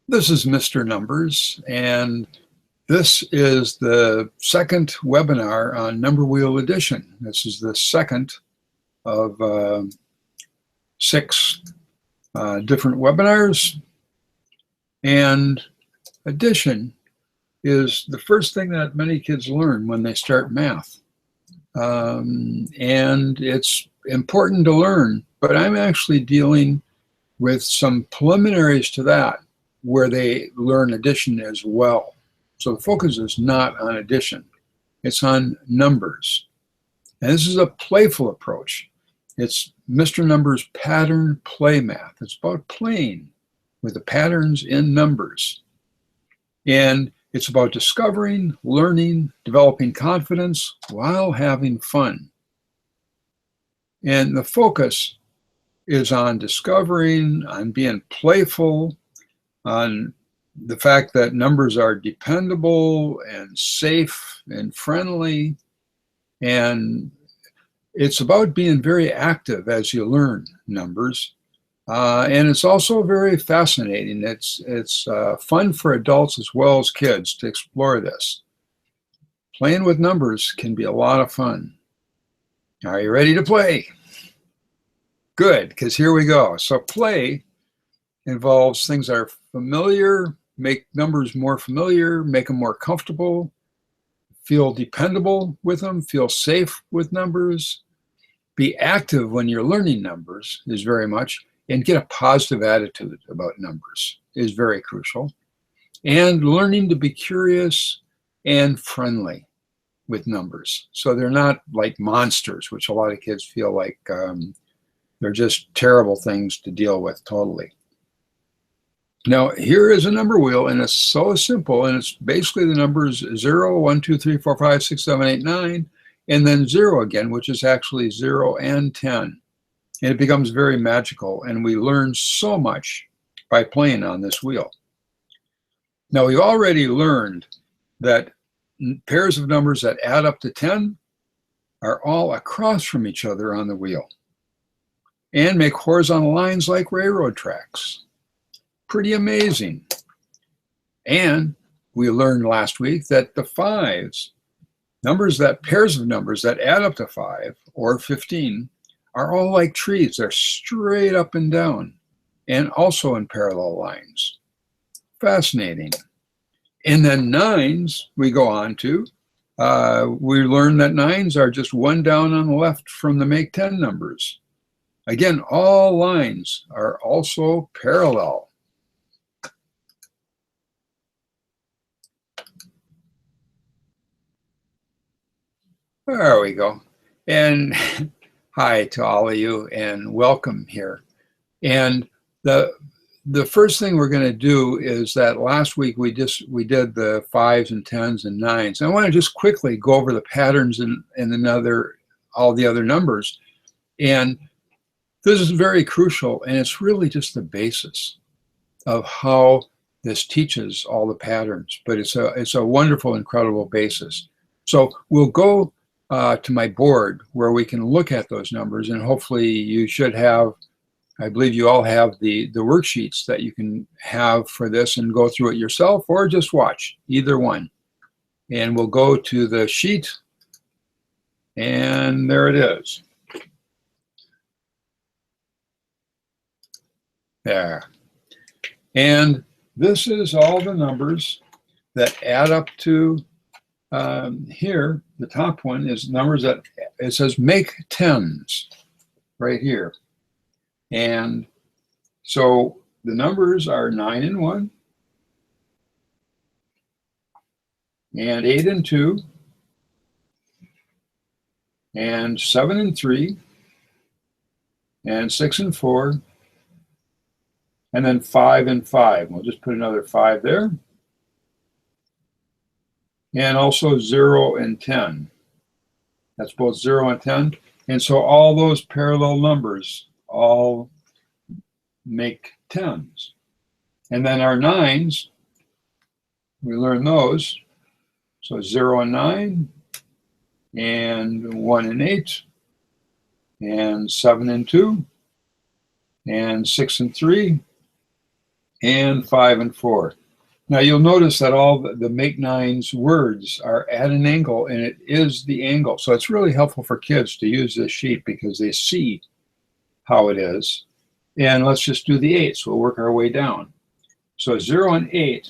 This is Mr. Numbers, and this is the second webinar on Number Wheel Addition. This is the second of six different webinars, and addition is the first thing that many kids learn when they start math. And it's important to learn, but I'm actually dealing with some preliminaries to that where they learn addition as well. So the focus is not on addition, it's on numbers. And this is a playful approach. It's Mr. Numbers pattern play math. It's about playing with the patterns in numbers. And it's about discovering, learning, developing confidence while having fun. And the focus is on discovering, on being playful, on the fact that numbers are dependable and safe and friendly. And it's about being very active as you learn numbers. And it's also very fascinating. It's fun for adults as well as kids to explore this. Playing with numbers can be a lot of fun. Are you ready to play? Good, because here we go. So play involves things that are familiar, make numbers more familiar, make them more comfortable, feel dependable with them, feel safe with numbers, be active when you're learning numbers is very much, and get a positive attitude about numbers is very crucial. And learning to be curious and friendly with numbers. So they're not like monsters, which a lot of kids feel like they're just terrible things to deal with totally. Now, here is a number wheel, and it's so simple, and it's basically the numbers 0, 1, 2, 3, 4, 5, 6, 7, 8, 9, and then 0 again, which is actually 0 and 10. And it becomes very magical, and we learn so much by playing on this wheel. Now, we've already learned that pairs of numbers that add up to 10 are all across from each other on the wheel and make horizontal lines like railroad tracks. Pretty amazing. And we learned last week that the fives, pairs of numbers that add up to 5 or 15 are all like trees. They're straight up and down and also in parallel lines. Fascinating. And then nines, we go on to, we learn that nines are just one down on the left from the make 10 numbers. Again, all lines are also parallel. There we go. And hi to all of you and welcome here. And the first thing we're going to do is that last week we did the 5s and 10s and 9s. I want to just quickly go over the patterns in all the other numbers. And this is very crucial, and it's really just the basis of how this teaches all the patterns. But it's a wonderful, incredible basis. So we'll go to my board where we can look at those numbers, and hopefully you should have, I believe you all have the worksheets that you can have for this and go through it yourself or just watch, either one. And we'll go to the sheet, and there it is. There. And this is all the numbers that add up to here. The top one is numbers that it says make 10s right here. And so the numbers are 9 and 1, and 8 and 2, and 7 and 3, and 6 and 4, and then 5 and 5. We'll just put another 5 there. And also 0 and 10. That's both 0 and 10. And so all those parallel numbers all make 10s. And then our 9s, we learn those. So 0 and 9, and 1 and 8, and 7 and 2, and 6 and 3, and 5 and 4. Now you'll notice that all the make nines words are at an angle, and it is the angle. So it's really helpful for kids to use this sheet because they see how it is. And let's just do the 8s. We'll work our way down. So 0 and 8.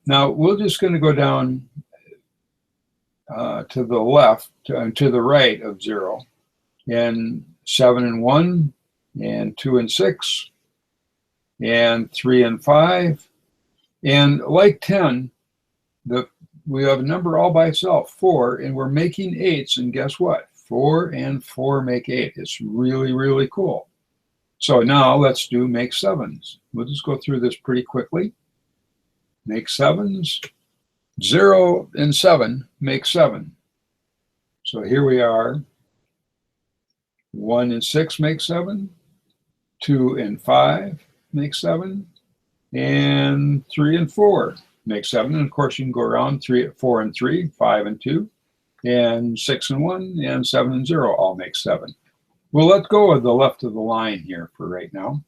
Now we're just going to go down to the left, to the right of 0, and 7 and 1, and 2 and 6, and 3 and 5. And like 10, we have a number all by itself, 4, and we're making 8s, and guess what? 4 and 4 make 8. It's really, really cool. So now let's do make 7s. We'll just go through this pretty quickly. Make 7s. 0 and 7 make 7. So here we are. 1 and 6 make 7. 2 and 5 make 7. And 3 and 4 make 7. And of course, you can go around 4 and 3, 5 and 2, and 6 and 1, and 7 and 0 all make 7. We'll let go of the left of the line here for right now.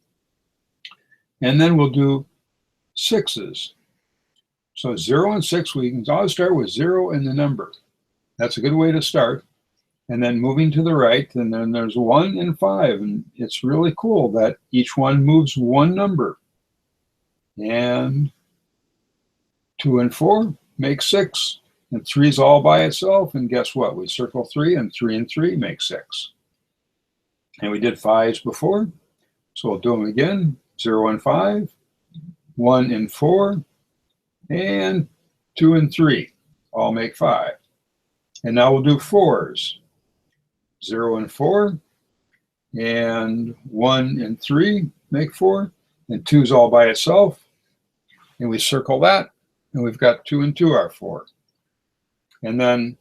And then we'll do 6s. So 0 and 6, we can always start with 0 and the number. That's a good way to start. And then moving to the right, and then there's 1 and 5. And it's really cool that each one moves one number. And 2 and 4 make 6. And 3 is all by itself. And guess what? We circle 3, and 3 and 3 make 6. And we did 5s before. So we'll do them again. 0 and 5, 1 and 4, and 2 and 3 all make 5. And now we'll do 4s. 0 and 4, and 1 and 3 make 4, and 2 is all by itself. And we circle that, and we've got 2 and 2 are 4. And then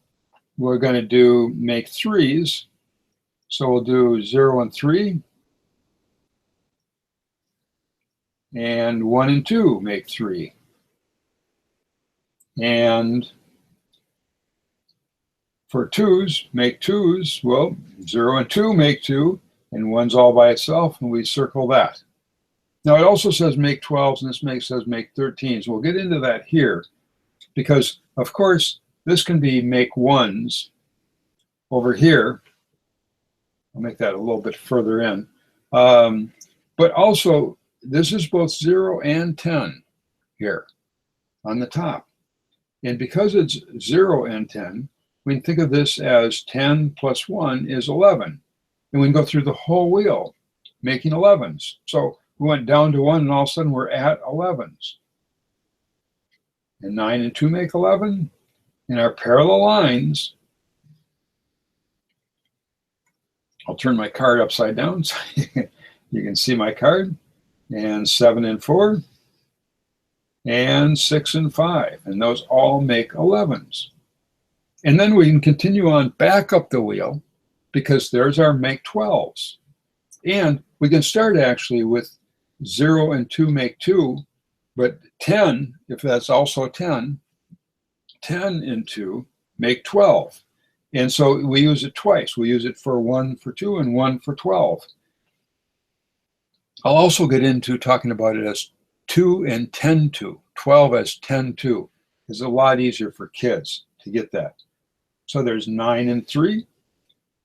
we're going to do make 3s. So we'll do 0 and 3, and 1 and 2 make 3. And for 2s, make 2s, well, 0 and 2 make 2, and 1's all by itself, and we circle that. Now it also says make 12s, and this says make 13s. We'll get into that here, because of course this can be make 1s over here. I'll make that a little bit further in. But also, this is both 0 and 10 here on the top. And because it's 0 and 10, we can think of this as 10 plus 1 is 11. And we can go through the whole wheel, making 11s. So we went down to 1, and all of a sudden we're at 11s. And 9 and 2 make 11. And our parallel lines, I'll turn my card upside down so you can see my card. And 7 and 4, and 6 and 5. And those all make 11s. And then we can continue on back up the wheel, because there's our make 12s. And we can start actually with 0 and 2 make 2, but 10, if that's also 10, 10 and 2 make 12. And so we use it twice. We use it for 1 for 2 and 1 for 12. I'll also get into talking about it as 2 and 10 2. 12 as 10 2. It's a lot easier for kids to get that. So there's 9 and 3,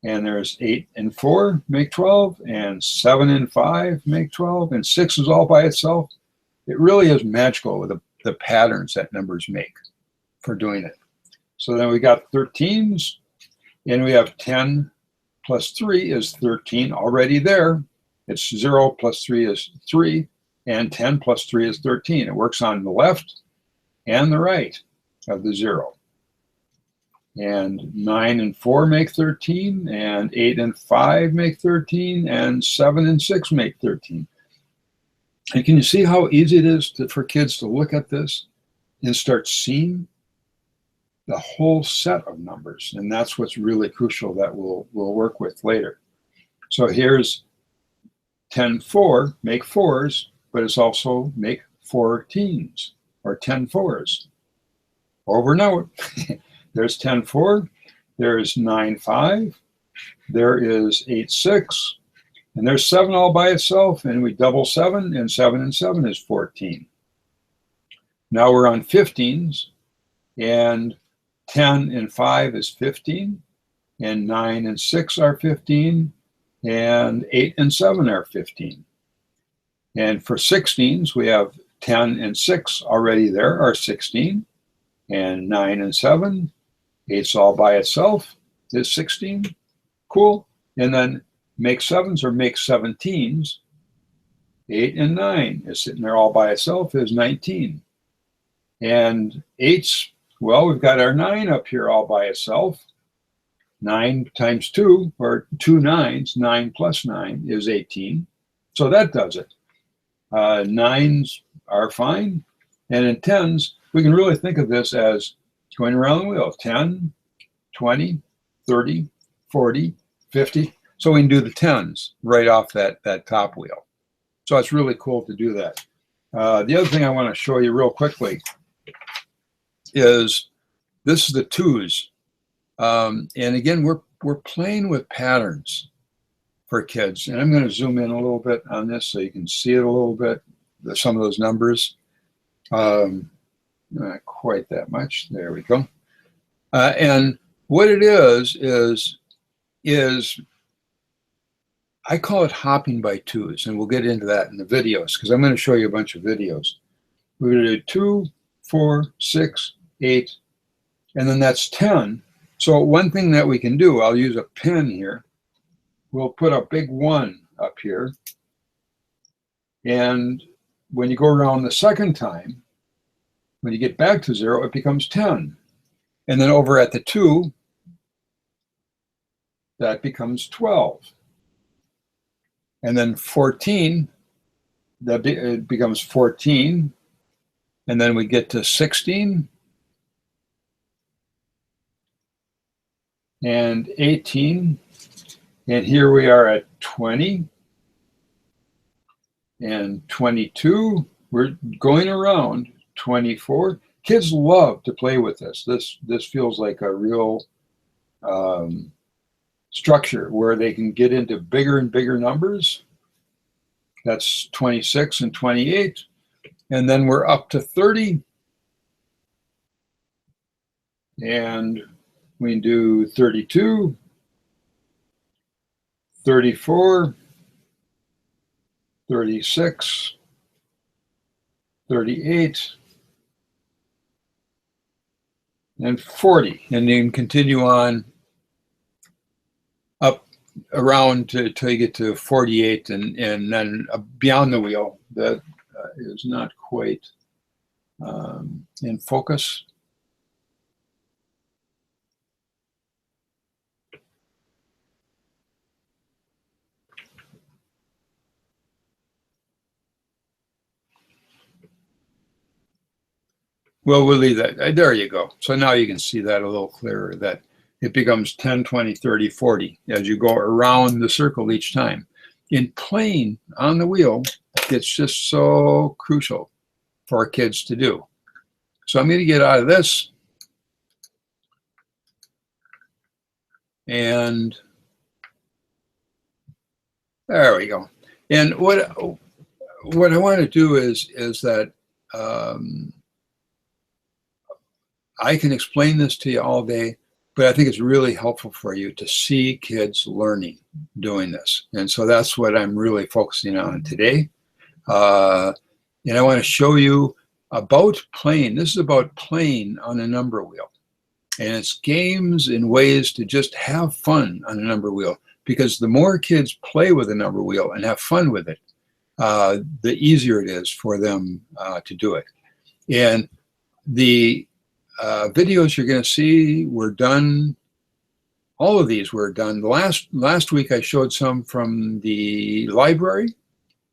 and there's 8 and 4 make 12, and 7 and 5 make 12, and 6 is all by itself. It really is magical with the patterns that numbers make for doing it. So then we got 13s, and we have 10 plus 3 is 13 already there. It's 0 plus 3 is 3, and 10 plus 3 is 13. It works on the left and the right of the 0. And 9 and 4 make 13, and 8 and 5 make 13, and 7 and 6 make 13. And can you see how easy it is for kids to look at this and start seeing the whole set of numbers? And that's what's really crucial that we'll work with later. So here's 10 4, make 4s, but it's also make 14s, or 10 4s. Over and out. There's 10 4, there's 9 5, there is 8 6, And there's 7 all by itself, and we double 7, and 7 and 7 is 14. Now we're on 15s, and 10 and 5 is 15, and 9 and 6 are 15, and 8 and 7 are 15. And for 16s, we have 10 and 6 already there are 16, and 9 and 7, 8's all by itself is 16. Cool. And then make 7s or make 17s, 8 and 9 is sitting there all by itself is 19. And 8's, well, we've got our 9 up here all by itself. 9 times 2, or 2 9s, 9 plus 9 is 18. So that does it. 9s are fine. And in 10s, we can really think of this as going around the wheel. 10, 20, 30, 40, 50. So we can do the 10s right off that top wheel. So it's really cool to do that. The other thing I want to show you real quickly is this is the 2s. And again, we're playing with patterns for kids. And I'm going to zoom in a little bit on this so you can see it a little bit, some of those numbers. Not quite that much. There we go. And what it is I call it hopping by 2s, and we'll get into that in the videos because I'm going to show you a bunch of videos. We're going to do 2, 4, 6, 8, and then that's 10. So one thing that we can do, I'll use a pen here. We'll put a big 1 up here. And when you go around the second time, when you get back to 0, it becomes 10. And then over at the 2, that becomes 12. And then 14, it becomes 14. And then we get to 16. And 18. And here we are at 20. And 22. We're going around 24. Kids love to play with this. This feels like a real structure where they can get into bigger and bigger numbers. That's 26 and 28. And then we're up to 30. And we do 32, 34, 36, 38, and 40. And you can continue on up around till you get to 48, and then beyond the wheel. That is not quite in focus. Well, we'll leave that. There you go. So now you can see that a little clearer, that it becomes 10, 20, 30, 40 as you go around the circle each time. In playing on the wheel, it's just so crucial for our kids to do. So I'm going to get out of this. And there we go. And what I want to do is that I can explain this to you all day, but I think it's really helpful for you to see kids learning doing this. And so that's what I'm really focusing on today. And I want to show you about playing. This is about playing on a number wheel. And it's games and ways to just have fun on a number wheel. Because the more kids play with a number wheel and have fun with it, the easier it is for them to do it. And the videos you're going to see were done, all of these were done. Last week I showed some from the library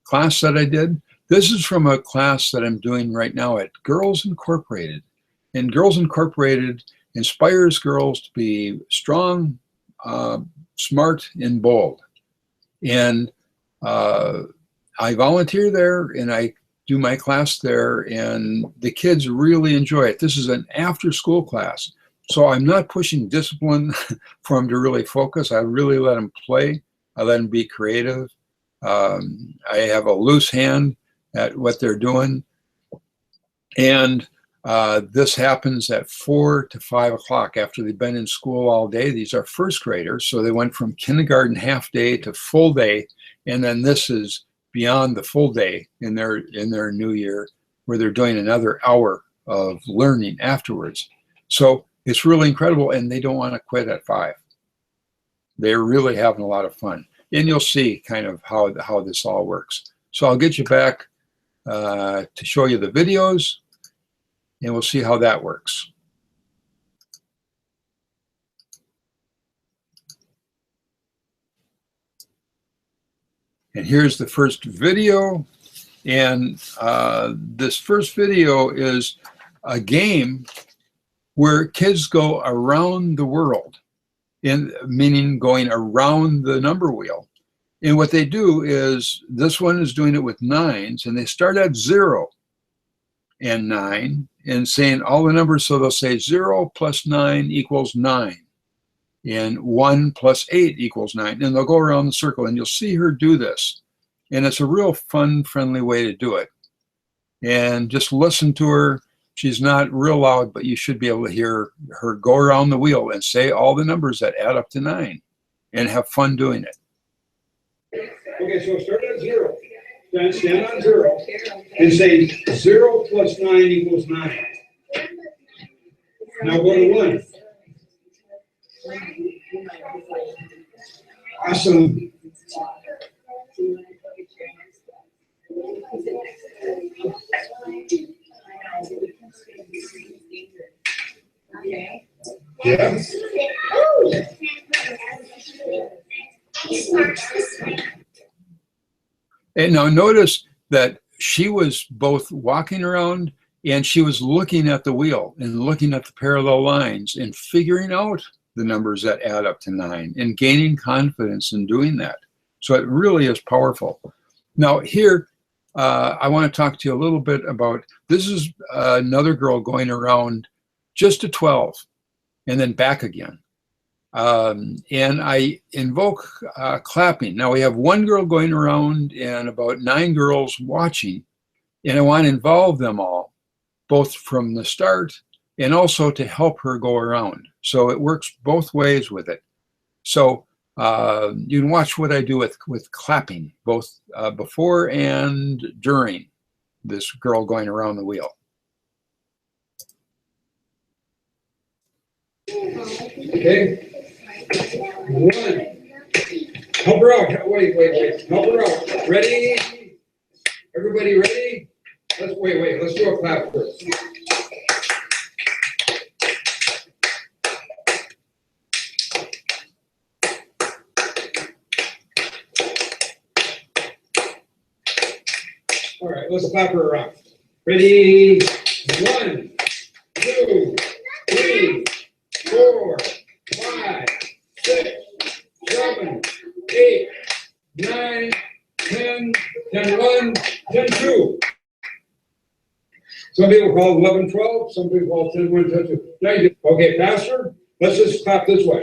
class that I did. This is from a class that I'm doing right now at Girls Incorporated. And Girls Incorporated inspires girls to be strong, smart, and bold. And I volunteer there, and I do my class there, and the kids really enjoy it. This is an after-school class, so I'm not pushing discipline for them to really focus. I really let them play. I let them be creative. I have a loose hand at what they're doing. And this happens at 4 to 5 o'clock after they've been in school all day. These are first graders, so they went from kindergarten half day to full day, and then this is beyond the full day in their new year, where they're doing another hour of learning afterwards. So it's really incredible, and they don't want to quit at 5. They're really having a lot of fun, and you'll see kind of how this all works. So I'll get you back to show you the videos, and we'll see how that works. And here's the first video. And this first video is a game where kids go around the world, meaning going around the number wheel. And what they do is, this one is doing it with 9s, and they start at 0 and 9 and saying all the numbers. So they'll say 0 plus 9 equals 9, and 1 plus 8 equals 9, and they'll go around the circle, and you'll see her do this. And it's a real fun, friendly way to do it. And just listen to her. She's not real loud, but you should be able to hear her go around the wheel and say all the numbers that add up to 9, and have fun doing it. Okay, so start at 0. Then stand on 0 and say 0 plus 9 equals 9. Now go to 1. Awesome. Yeah. And now notice that she was both walking around and she was looking at the wheel and looking at the parallel lines and figuring out the numbers that add up to 9 and gaining confidence in doing that. So it really is powerful. Now here, I want to talk to you a little bit about, this is another girl going around just to 12 and then back again. And I invoke clapping. Now we have one girl going around and about 9 girls watching, and I want to involve them all, both from the start and also to help her go around. So it works both ways with it. So you can watch what I do with clapping, both before and during this girl going around the wheel. Okay. 1. Help her out. Wait. Help her out. Ready? Everybody ready? Wait. Let's do a clap first. All right, let's clap her around. Ready? 1, 2, 3, 4, 5, 6, 7, 8, 9, 10, 10, 1, 10, 2. Some people call it 11, 12. Some people call it 10, 1, 10, 2. Okay, faster. Let's just clap this way.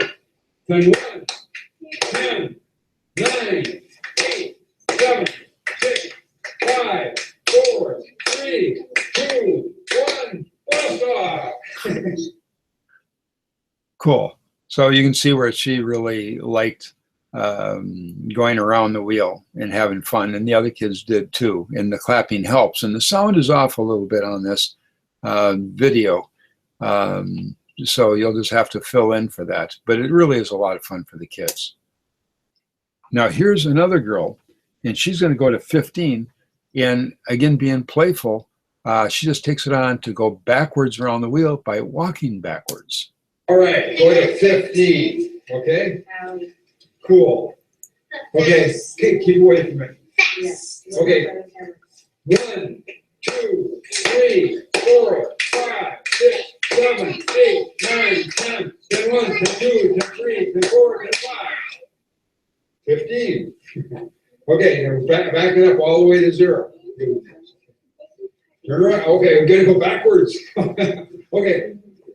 10, 1, 10, 9, 8, 7, 6, 5, 4, 3, 2, 1. Blast off. Cool. So you can see where she really liked going around the wheel and having fun, and the other kids did too. And the clapping helps. And the sound is off a little bit on this video, so you'll just have to fill in for that. But it really is a lot of fun for the kids. Now here's another girl, and she's going to go to 15. And again, being playful, she just takes it on to go backwards around the wheel by walking backwards. All right, go to 15. Okay? Cool. Okay, keep away from me. Okay. 1, 2, 3, 4, 5, 6, 7, 8, 9, 10, 10, 1, 10, 2, 10, 3, 10, 4, 10, 5. 15. Okay, now back it up all the way to 0. Turn around. Okay, we're going to go backwards. Okay.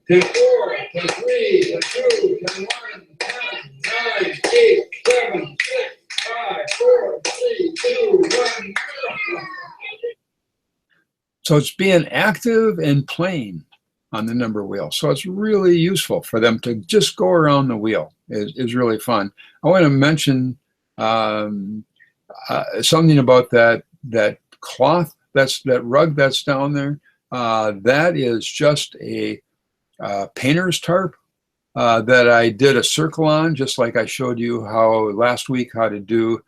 10, 4, 10, 3, 10, 2, 10, 1, 10, 9, 8, 7, 6, 5, 4, 3, 2, 1. So it's being active and playing on the number wheel. So it's really useful for them to just go around the wheel. Is really fun. I want to mention something about that cloth, that rug that's down there. That is just a painter's tarp that I did a circle on, just like I showed you last week how to do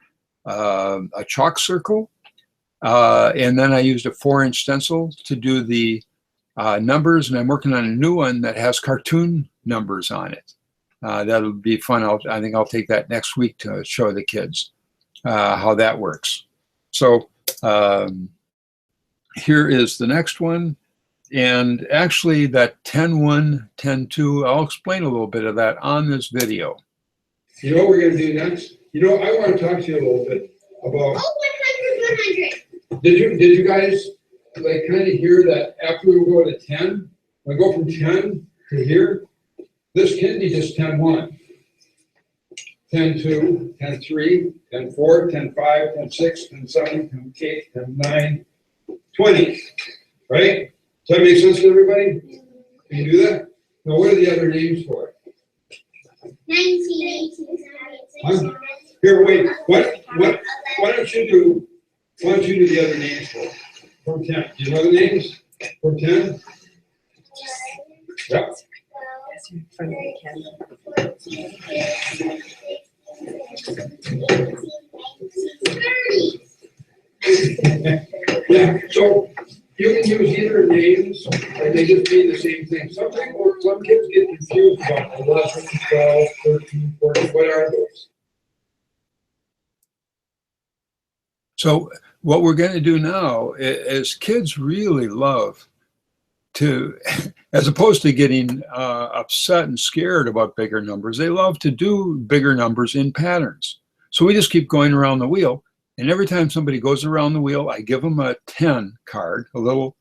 a chalk circle. And then I used a 4-inch stencil to do the numbers, and I'm working on a new one that has cartoon numbers on it. That'll be fun. I think I'll take that next week to show the kids how that works. So here is the next one. And actually that 10-1, 10-2, I'll explain a little bit of that on this video. You know what we're going to do next? You know, I want to talk to you a little bit about... 100, 100. Did you guys like kind of hear that after we go to 10, we go from 10 to here, this can be just 10-1, 10-2, 10-3, 10-4, 10-5, 10-6, 10-7, 10-8, 10-9, 20, right? Does that make sense to everybody? Can you do that? Now, what are the other names for it? 19, 18, 17, 16, Here, wait. Why don't you do the other names for it? From 10. Do you know the names? From 10? Yep. Yeah, so you can use either names, and they just mean the same thing. Some kids get confused about 11, 12, 13, 14, what are those? So what we're going to do now is kids really love to, as opposed to getting upset and scared about bigger numbers, they love to do bigger numbers in patterns. So we just keep going around the wheel, and every time somebody goes around the wheel, I give them a 10 card, a little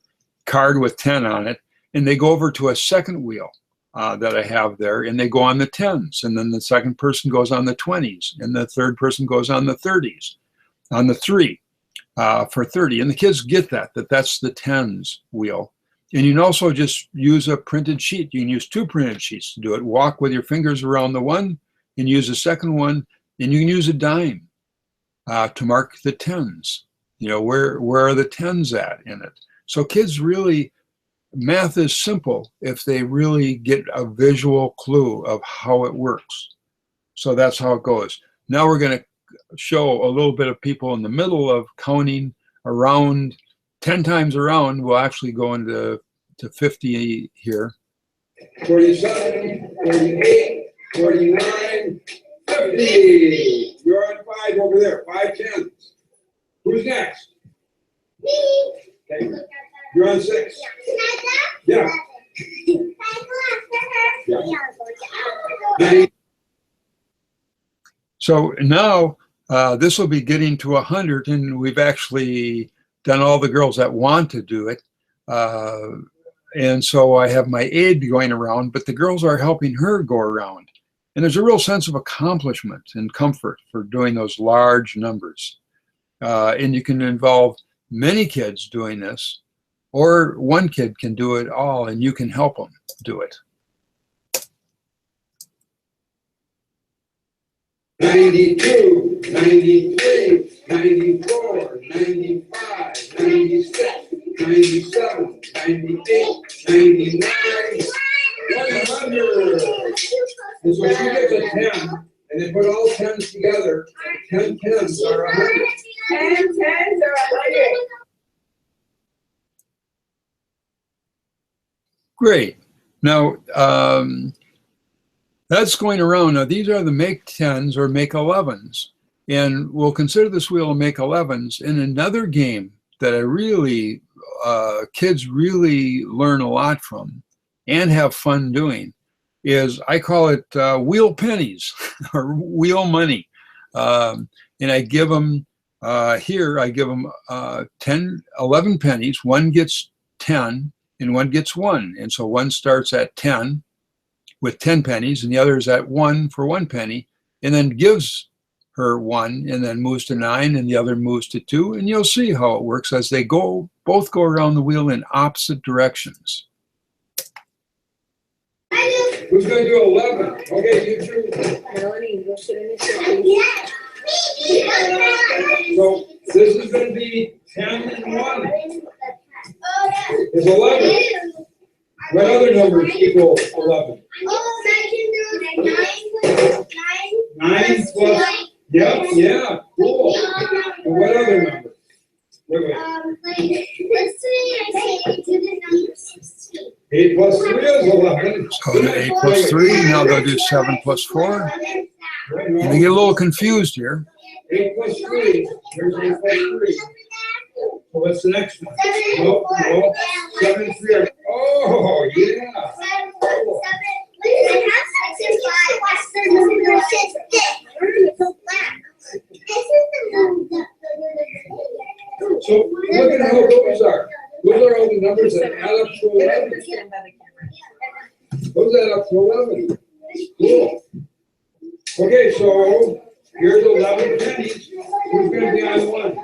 card with 10 on it, and they go over to a second wheel that I have there, and they go on the 10s, and then the second person goes on the 20s, and the third person goes on the 30s, on the 3 for 30. And the kids get that's the 10s wheel. And you can also just use a printed sheet. You can use 2 printed sheets to do it. Walk with your fingers around the one and use the second one, and you can use a dime to mark the 10s. You know, where are the 10s at in it? So kids really, math is simple if they really get a visual clue of how it works. So that's how it goes. Now we're going to show a little bit of people in the middle of counting around 10 times around. We'll actually go into 50 here. 47, 48, 49, 50. You're on 5 over there, 5 10s. Who's next? Me. Okay. You're on 6. Yeah. Yeah. So now this will be getting to 100, and we've actually done all the girls that want to do it. And so I have my aide going around, but the girls are helping her go around. And there's a real sense of accomplishment and comfort for doing those large numbers. And you can involve many kids doing this, or one kid can do it all, and you can help them do it. 92, 93, 94, 95, 96, 97, 98, 99, 100. And so she gets a 10, and they put all 10s together. 10 10s are 100. 10 10s are 100. Great. Now, that's going around. Now, these are the make 10s or make 11s. And we'll consider this wheel a make 11s. In another game that I really, kids really learn a lot from and have fun doing is, I call it wheel pennies or wheel money. And I give them, here, I give them 11 pennies. One gets 10 and one gets 1. And so one starts at 10 with 10 pennies, and the other is at 1 for 1 penny, and then gives her 1 and then moves to 9 and the other moves to 2, and you'll see how it works as they both go around the wheel in opposite directions. Who's going to do 11? Okay, you two. Melanie, go sit in the chair. So this is going to be 10 and 1. It's 11. What other numbers equal 11? 9 plus. Yeah, cool. And what other number? Wait. Let's say I say to the number 16. 8 plus 3 is 11. So the 8 plus 3, now they'll do 7 plus 4. And they get a little confused here. 8 plus 3. Here's 8 plus 3. So what's the next one? Nope. 7 and 3 are. Oh, yeah. So look at how those are. Those are all the numbers that add up to 11. Those add up to 11. Cool. Okay, so here's 11 pennies. Who's going to be on 1?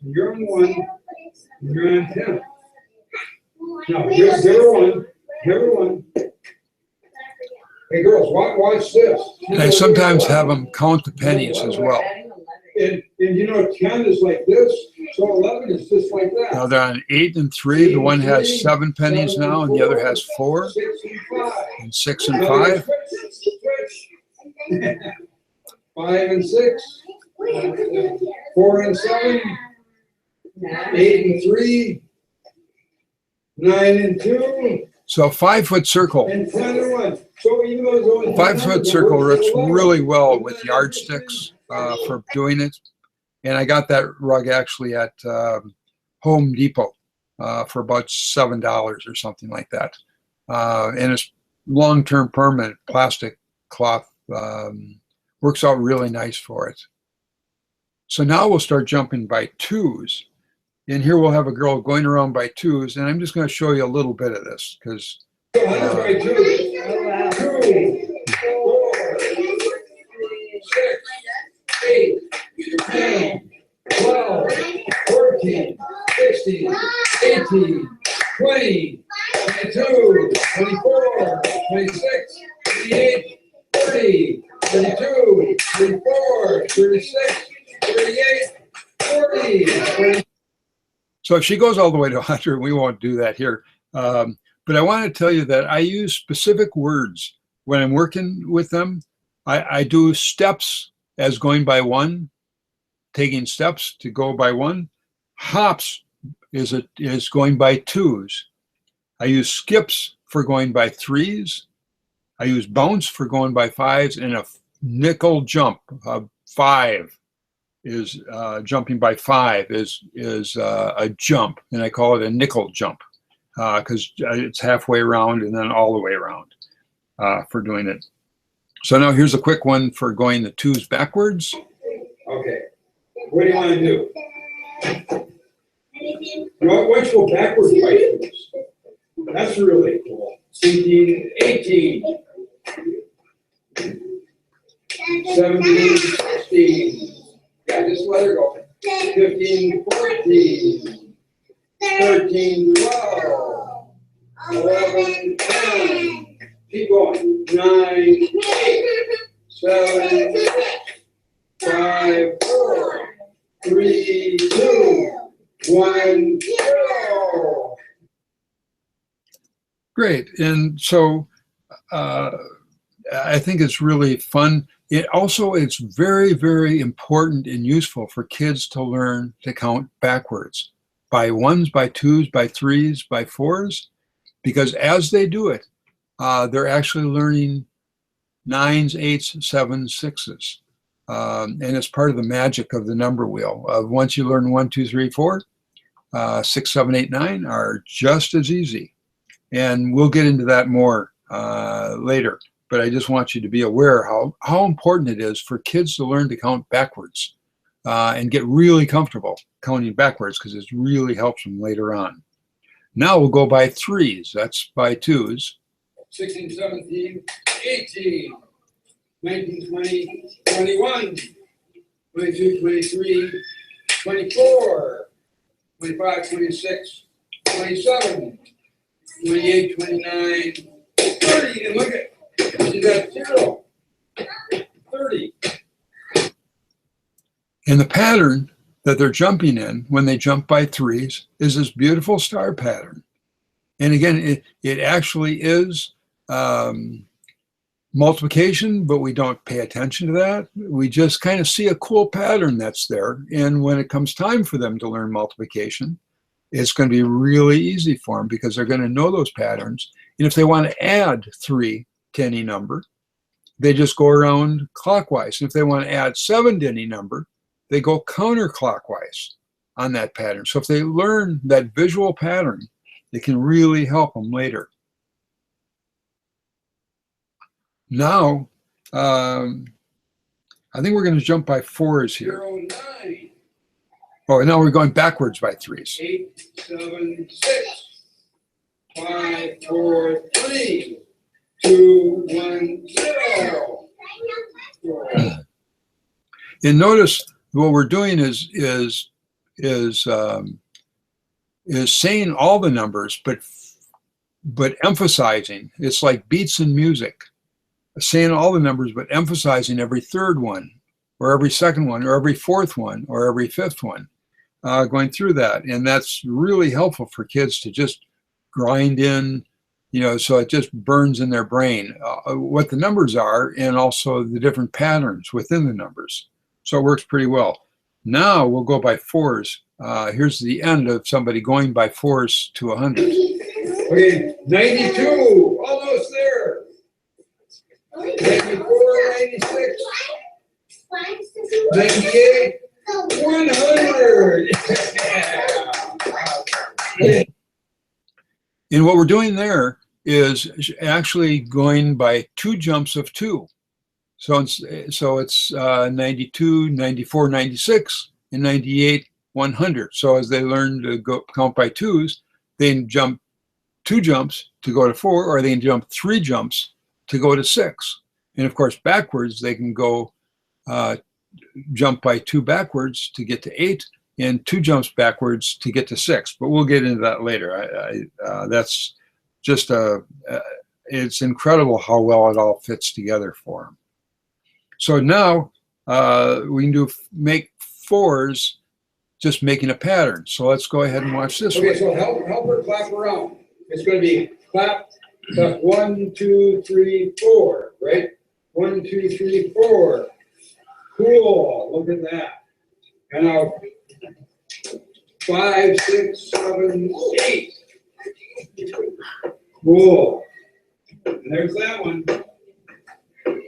You're on 1. You're on 10. Now, here's number 1. Number 1. Hey, girls, watch this. And I sometimes have them count the pennies as well. And you know, 10 is like this, so 11 is just like that. Now they're on 8 and 3. The one has 7 pennies now, and the other has 4, 6 and 5. and 6 and 5. 5 and 6. 4 and 7. 8 and 3. 9 and 2. So 5-foot circle. And 10 and 1. So even though it's only 5-foot circle works really well with yardsticks for doing it. And I got that rug actually at Home Depot for about $7 or something like that. And it's long-term permanent plastic cloth. Works out really nice for it. So now we'll start jumping by 2s. And here we'll have a girl going around by 2s. And I'm just going to show you a little bit of this because That's right, 2, 4, 6, 8, 10, 12, 14, 16, 18, 20, 22, 24, 26, 28, 30, 32, 34, 36, 38, 40, 40. so if she goes all the way to 100, we won't do that here. But I want to tell you that I use specific words when I'm working with them. I do steps as going by 1, taking steps to go by 1. Hops is going by 2s. I use skips for going by 3s. I use bounce for going by 5s, and a nickel jump, 5 is jumping by 5 is a jump, and I call it a nickel jump because it's halfway around and then all the way around for doing it. So now here's a quick one for going the 2s backwards. Okay. What do you want to do? Let's go backwards by 2s. That's really cool. 17, 18, 17, 16. Yeah, just let her go. 15, 14, 13, 12, 11, 10. Keep going. 9, 8, 7, 6, 5, 4, 3, 2, 1, 0. Great. And so I think it's really fun. It's very, very important and useful for kids to learn to count backwards by 1s, by 2s, by 3s, by 4s, because as they do it, they're actually learning 9s, 8s, 7s, 6s. And it's part of the magic of the number wheel. Once you learn 1, 2, 3, 4, 6, 7, 8, 9 are just as easy. And we'll get into that more later. But I just want you to be aware how important it is for kids to learn to count backwards and get really comfortable counting backwards, because it really helps them later on. Now we'll go by 3s. That's by 2s. 16, 17, 18, 19, 20, 21, 22, 23, 24, 25, 26, 27, 28, 29, 30, and look at, she's at 0, 30. And the pattern that they're jumping in when they jump by threes is this beautiful star pattern. And again, it actually is multiplication, but we don't pay attention to that. We just kind of see a cool pattern that's there. And when it comes time for them to learn multiplication, it's going to be really easy for them because they're going to know those patterns. And if they want to add 3 to any number, they just go around clockwise. And if they want to add 7 to any number, they go counterclockwise on that pattern. So if they learn that visual pattern, it can really help them later. Now, I think we're going to jump by 4s here. 0, 9. Oh, now we're going backwards by 3s. 8, 7, 6, 5, 4, 3, 2, 1, 0. And notice what we're doing is saying all the numbers, but emphasizing. It's like beats in music, saying all the numbers, but emphasizing every third one, or every second one, or every fourth one, or every fifth one, going through that. And that's really helpful for kids to just grind in, so it just burns in their brain what the numbers are and also the different patterns within the numbers. So it works pretty well. Now we'll go by 4s. Here's the end of somebody going by 4s to 100. Okay, 92, almost there. 94, 96, 98, 100. Yeah. And what we're doing there is actually going by 2 jumps of 2. So it's 92, 94, 96, and 98, 100. So as they learn to count by 2s, they can jump 2 jumps to go to 4, or they can jump 3 jumps to go to 6. And of course, backwards, they can go jump by 2 backwards to get to 8, and 2 jumps backwards to get to 6. But we'll get into that later. That's just it's incredible how well it all fits together for them. So now we can make 4s, just making a pattern. So let's go ahead and watch this one. Okay, so help her clap around. It's going to be clap, 1, 2, 3, 4, right? 1, 2, 3, 4. Cool. Look at that. And now 5, 6, 7, 8. Cool. And there's that one.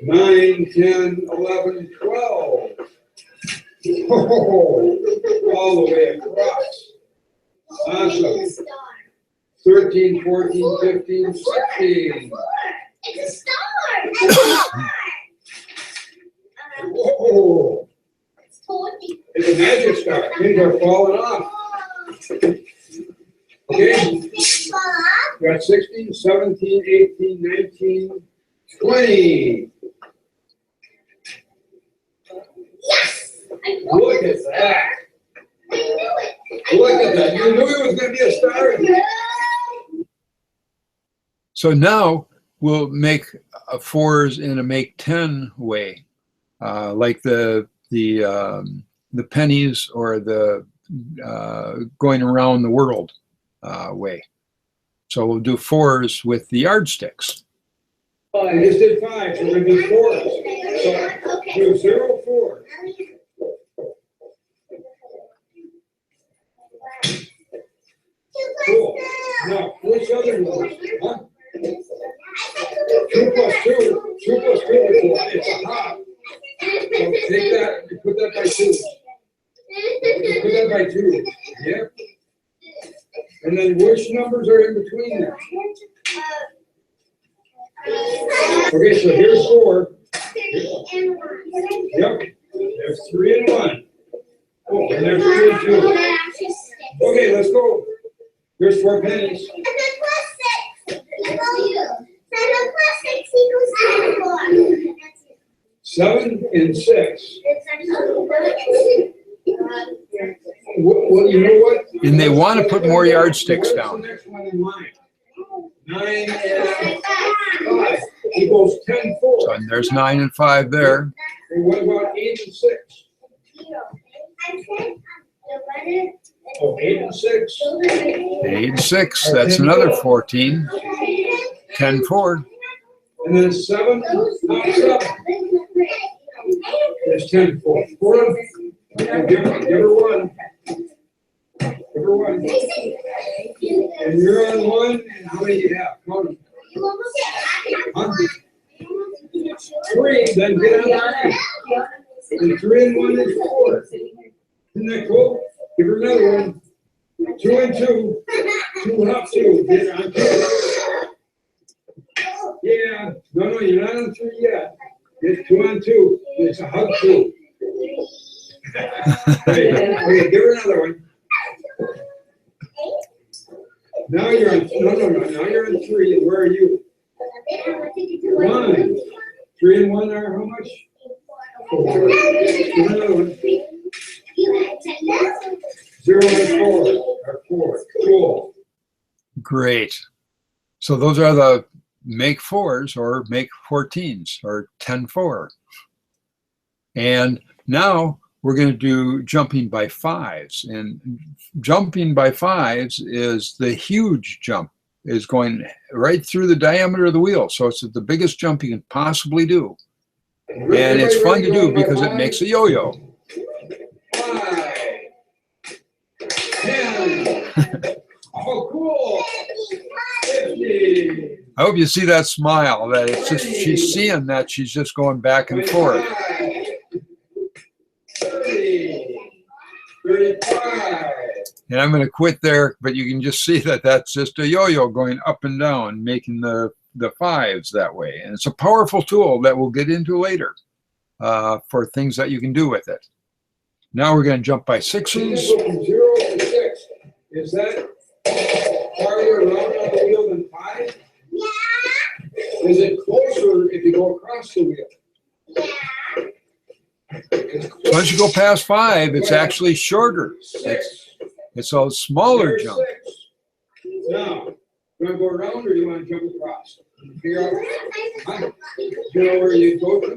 9, 10, 11, 12. Oh, all the way across. Awesome. 13, 14, 15, 16. It's a star. It's a star. Whoa. It's 40. It's a magic star. Things are falling off. Okay. We got 16, 17, 18, 19, 20. Yes! I Look at that. I knew it. Look at that. You knew it was going to be a star. So now we'll make 4s in a make 10 way, like the pennies or the going around the world way. So we'll do 4s with the yardsticks. I just did 5, so we're going to do 4s. So do 0, 4. Cool. Now, which other one? Huh? 2 plus 2. 2 plus 2 it's a hop. So take that and put that by 2. Put that by 2. Yeah. And then which numbers are in between there? Okay, so here's 4. Yep. There's 3 and 1. Oh, and there's 2 and 2. Okay, let's go. Here's 4 pennies. And then plus 6 equals you. So the plus 6 equals 24. 7 and 6. Well, you know what? And they want to put more yardsticks What's down. the next one in line? 9 and 5 equals 10, 4. So and there's 9 and 5 there. And what about 8 and 6? Oh, 8 and 6. 8 and 6, that's another 14. 10, 4. And then 7, not 7. There's 10, 4. 4. Give her 1. Give her 1. And you're on 1. And how many do you have? Count them. 3. Then get on 9. And 3 and 1 is 4. Isn't that cool? Give her another one. 2 and 2. 2 up 2. Get on 2. Yeah. No, you're not on 3 yet. It's 2 on 2. It's a hug 2. Okay, give her another one. Now you're on. No. Now you're on 3. Where are you? 1. 3 and 1 are how much? 4. Give her another one. 0 and 4 are 4. Cool. Great. So those are the make 4s or make 14s or 10, 4. And now we're going to do jumping by 5s. And jumping by 5s is the huge jump. Is going right through the diameter of the wheel. So it's the biggest jump you can possibly do. And it's fun to do because it makes a yo-yo. 5, 10. Oh, cool. 50. I hope you see that smile, that it's just, she's seeing that she's just going back and forth. 30. 35. And I'm going to quit there, but you can just see that that's just a yo-yo going up and down, making the 5s that way. And it's a powerful tool that we'll get into later for things that you can do with it. Now we're going to jump by 6s. From 0 to 6. Is that farther around on the wheel than 5? Yeah. Is it closer if you go across the wheel? Yeah. Once you go past 5, it's actually shorter. 6. It's a smaller There's jump. 6. Now, you want to go around or do you want to jump across? Figure out. Huh? Do you know where you go to?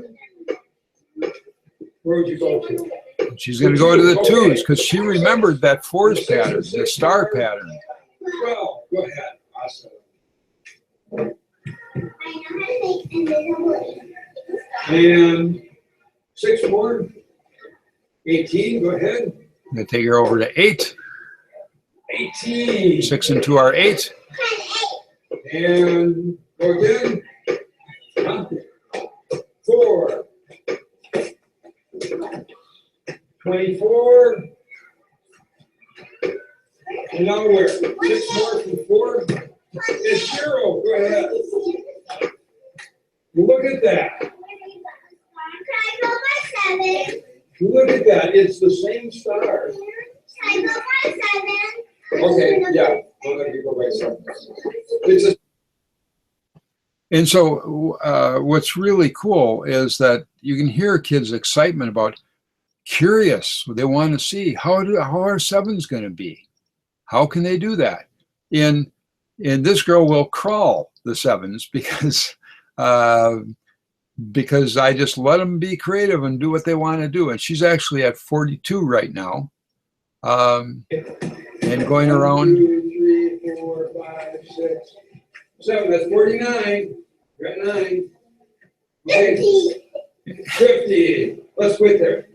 Where would you go to? She's going to go to the 2s because she remembered that 4s pattern, the star pattern. 12. Go ahead. Awesome. And 6 more. 18. Go ahead. I'm going to take her over to 8. 18. 6 and 2 are 8. And go again. 4. 24. And now where? 6 more from 4. It's 0. Go ahead. Look at that. Look at that. It's the same star. Okay, yeah. We'll let you go by 7. It's a And so what's really cool is that you can hear kids' excitement about curious. They want to see how are 7s going to be? How can they do that? And this girl will crawl the 7s because I just let them be creative and do what they want to do. And she's actually at 42 right now, and going around. 2, 3, 4, 5, 6, 7. That's 49. You're at 9. Okay. 50. Let's quit there.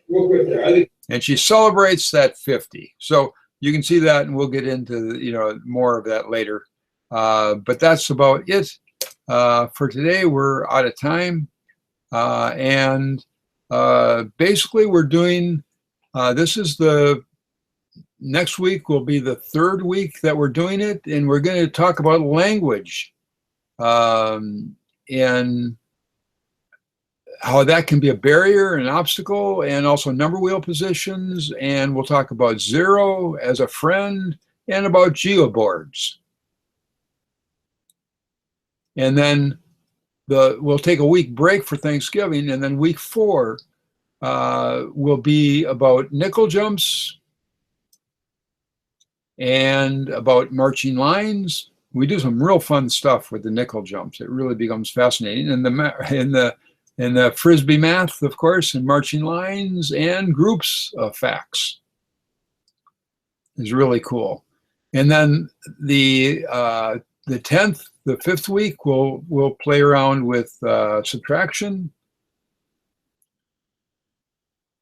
We'll quit there. I think. And she celebrates that 50. So you can see that, and we'll get into more of that later. But that's about it for today. We're out of time, and basically we're doing. This is the next week will be the 3rd week that we're doing it, and we're going to talk about language and how that can be a barrier, an obstacle, and also number wheel positions. And we'll talk about 0 as a friend and about geoboards. And then we'll take a week break for Thanksgiving, and then week 4 will be about nickel jumps and about marching lines. We do some real fun stuff with the nickel jumps. It really becomes fascinating. And the Frisbee math, of course, and marching lines and groups of facts is really cool. And then the 10th, the 5th week, we'll play around with subtraction.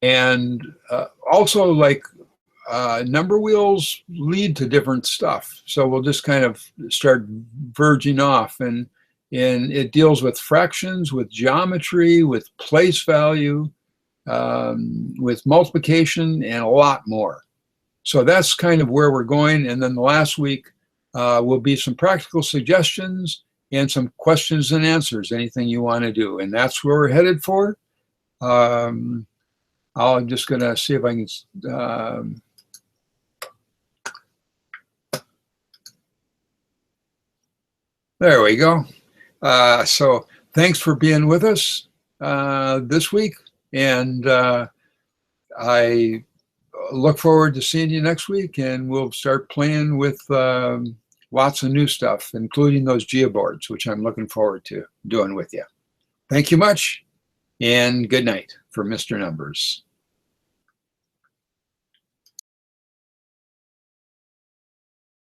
And also, like, number wheels lead to different stuff. So we'll just kind of start verging off, and it deals with fractions, with geometry, with place value, with multiplication, and a lot more. So that's kind of where we're going. And then the last week will be some practical suggestions and some questions and answers, anything you want to do. And that's where we're headed for. I'm just going to see if I can... there we go. So thanks for being with us this week. And I look forward to seeing you next week, and we'll start playing with lots of new stuff, including those geoboards, which I'm looking forward to doing with you. Thank you much, and good night for Mr. Numbers.